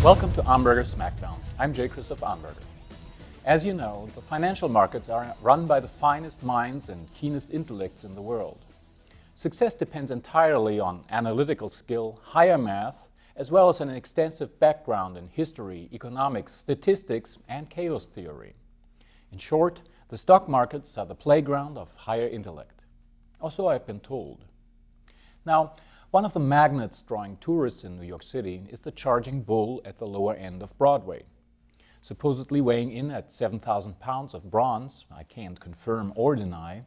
Welcome to Amberger Smackdown. I'm J. Christoph Amberger. As you know, the financial markets are run by the finest minds and keenest intellects in the world. Success depends entirely on analytical skill, higher math, as well as an extensive background in history, economics, statistics, and chaos theory. In short, the stock markets are the playground of higher intellect. Or so I've been told. Now, one of the magnets drawing tourists in New York City is the charging bull at the lower end of Broadway. Supposedly weighing in at 7,000 pounds of bronze, I can't confirm or deny,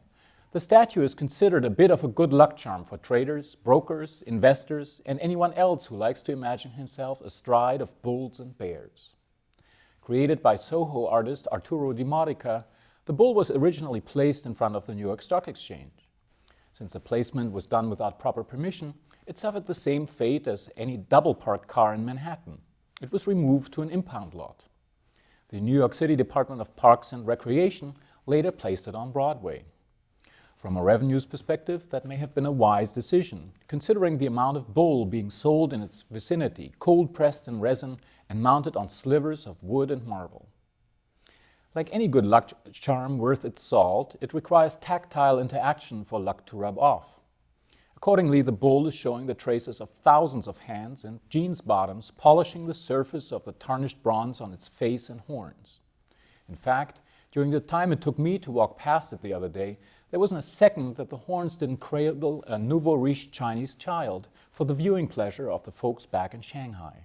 the statue is considered a bit of a good luck charm for traders, brokers, investors, and anyone else who likes to imagine himself astride of bulls and bears. Created by Soho artist Arturo Di Modica, the bull was originally placed in front of the New York Stock Exchange. Since the placement was done without proper permission, it suffered the same fate as any double-parked car in Manhattan. It was removed to an impound lot. The New York City Department of Parks and Recreation later placed it on Broadway. From a revenues perspective, that may have been a wise decision, considering the amount of bull being sold in its vicinity, cold-pressed in resin and mounted on slivers of wood and marble. Like any good luck charm worth its salt, it requires tactile interaction for luck to rub off. Accordingly, the bull is showing the traces of thousands of hands and jeans bottoms polishing the surface of the tarnished bronze on its face and horns. In fact, during the time it took me to walk past it the other day, there wasn't a second that the horns didn't cradle a nouveau riche Chinese child for the viewing pleasure of the folks back in Shanghai.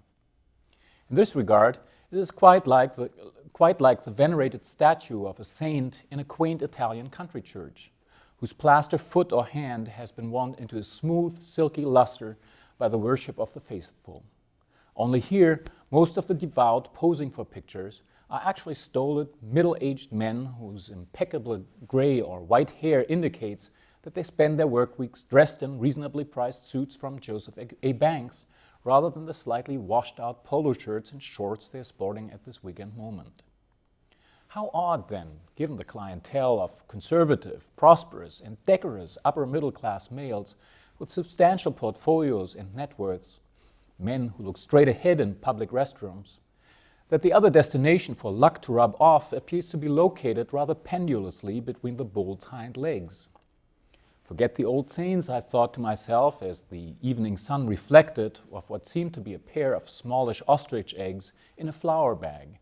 In this regard, it is quite like the venerated statue of a saint in a quaint Italian country church, whose plaster foot or hand has been won into a smooth, silky luster by the worship of the faithful. Only here, most of the devout posing for pictures are actually stolid, middle-aged men whose impeccable gray or white hair indicates that they spend their work weeks dressed in reasonably priced suits from Joseph A. Banks, rather than the slightly washed-out polo shirts and shorts they are sporting at this weekend moment. How odd, then, given the clientele of conservative, prosperous, and decorous upper-middle-class males with substantial portfolios and net worths, men who look straight ahead in public restrooms, that the other destination for luck to rub off appears to be located rather pendulously between the bull's hind legs. Forget the old saints, I thought to myself as the evening sun reflected of what seemed to be a pair of smallish ostrich eggs in a flour bag.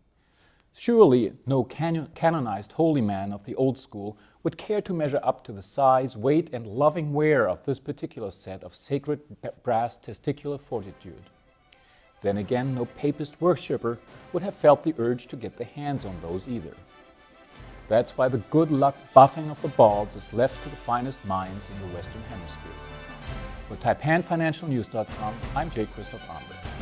Surely no canonized holy man of the old school would care to measure up to the size, weight, and loving wear of this particular set of sacred brass testicular fortitude. Then again, no papist worshipper would have felt the urge to get their hands on those either. That's why the good luck buffing of the balls is left to the finest minds in the Western Hemisphere. For TFN FinancialNews.com, I'm J. Christoph Amberger.